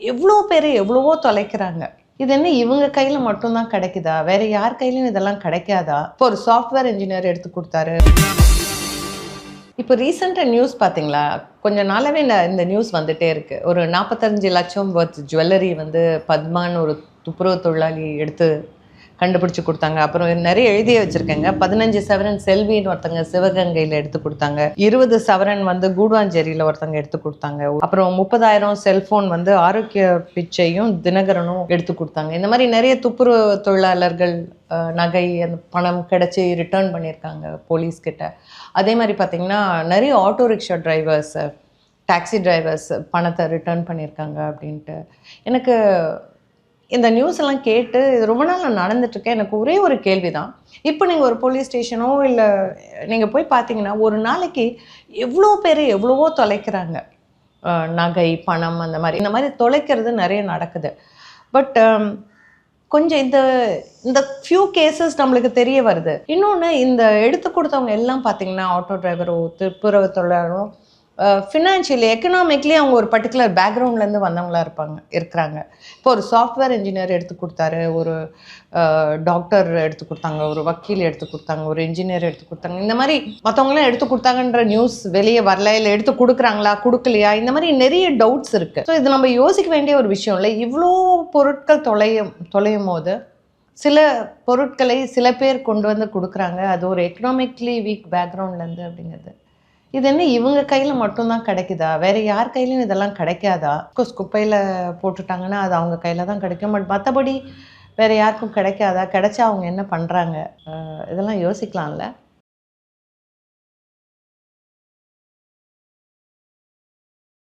எவ்வளோ பேர் எவ்வளவோ தொலைக்கிறாங்க. இது என்ன இவங்க கையில் மட்டும்தான் கிடைக்குதா? வேற யார் கையிலும் இதெல்லாம் கிடைக்காதா? இப்போ ஒரு சாஃப்ட்வேர் இன்ஜினியர் எடுத்து கொடுத்தாரு. இப்போ ரீசெண்டாக நியூஸ் பார்த்தீங்களா? கொஞ்ச நாளாவே இந்த நியூஸ் வந்துட்டே இருக்கு. ஒரு 45 லட்சம் வொர்த் ஜுவல்லரி வந்து பத்மான்னு ஒரு துப்புரவு தொழிலாளி எடுத்து கண்டுபிடிச்சு கொடுத்தாங்க. அப்புறம் நிறைய எழுதியே வச்சிருக்கேங்க. 15 சவரன் செல்வின்னு ஒருத்தங்க சிவகங்கையில் எடுத்து கொடுத்தாங்க. 20 சவரன் வந்து கூடுவாஞ்சேரியில் ஒருத்தங்க எடுத்து கொடுத்தாங்க. அப்புறம் 30,000 செல்ஃபோன் வந்து ஆரோக்கிய பிச்சையும் தினகரனும் எடுத்து கொடுத்தாங்க. இந்த மாதிரி நிறைய துப்புரவு தொழிலாளர்கள் நகை அந்த பணம் கிடச்சி ரிட்டர்ன் பண்ணியிருக்காங்க போலீஸ்கிட்ட. அதே மாதிரி பார்த்திங்கன்னா நிறைய auto rickshaw drivers, taxi drivers பணத்தை ரிட்டர்ன் பண்ணியிருக்காங்க அப்படின்ட்டு. எனக்கு இந்த நியூஸ் எல்லாம் கேட்டு இது ரொம்ப நாள் நான் நடந்துட்டுருக்கேன். எனக்கு ஒரே ஒரு கேள்வி தான். இப்போ நீங்கள் ஒரு போலீஸ் ஸ்டேஷனோ இல்லை நீங்கள் போய் பார்த்தீங்கன்னா ஒரு நாளைக்கு எவ்வளோ பேர் எவ்வளவோ தொலைக்கிறாங்க. நகை, பணம் அந்த மாதிரி தொலைக்கிறது நிறைய நடக்குது. பட் கொஞ்சம் இந்த ஃபியூ கேசஸ் நம்மளுக்கு தெரிய வருது. இன்னொன்று, இந்த எடுத்து கொடுத்தவங்க எல்லாம் பார்த்தீங்கன்னா ஆட்டோ டிரைவரோ துப்புரவு தொழிலாளரோ ஃபினான்ஷியலி எக்கனாமிக்லி அவங்க ஒரு பர்டிகுலர் பேக்ரவுண்ட்லேருந்து வந்தவங்களா இருக்கிறாங்க. இப்போ ஒரு சாஃப்ட்வேர் இன்ஜினியர் எடுத்து கொடுத்தாரு, ஒரு டாக்டர் எடுத்து கொடுத்தாங்க, ஒரு வக்கீல் எடுத்து கொடுத்தாங்க, ஒரு இன்ஜினியர் எடுத்து கொடுத்தாங்க. இந்த மாதிரி மற்றவங்களாம் எடுத்து கொடுத்தாங்கன்ற நியூஸ் வெளியே வரல, இல்லை எடுத்து கொடுக்குறாங்களா கொடுக்கலையா, இந்த மாதிரி நிறைய டவுட்ஸ் இருக்குது. ஸோ இது நம்ம யோசிக்க வேண்டிய ஒரு விஷயம் இல்லை. இவ்வளோ பொருட்கள் தொலையும் போது சில பொருட்களை சில பேர் கொண்டு வந்து கொடுக்குறாங்க. அது ஒரு எக்கனாமிக்லி வீக் பேக்ரவுண்ட்லேருந்து அப்படிங்கிறது. இது என்ன இவங்க கையில் மட்டும்தான் கிடைக்குதா? வேறு யார் கையிலையும் இதெல்லாம் கிடைக்காதா? அஃப்கோர்ஸ் குப்பையில் போட்டுட்டாங்கன்னா அது அவங்க கையில் தான் கிடைக்கும். பட் மற்றபடி வேறு யாருக்கும் கிடைக்காதா? கிடைச்சா அவங்க என்ன பண்ணுறாங்க? இதெல்லாம் யோசிக்கலாம்ல.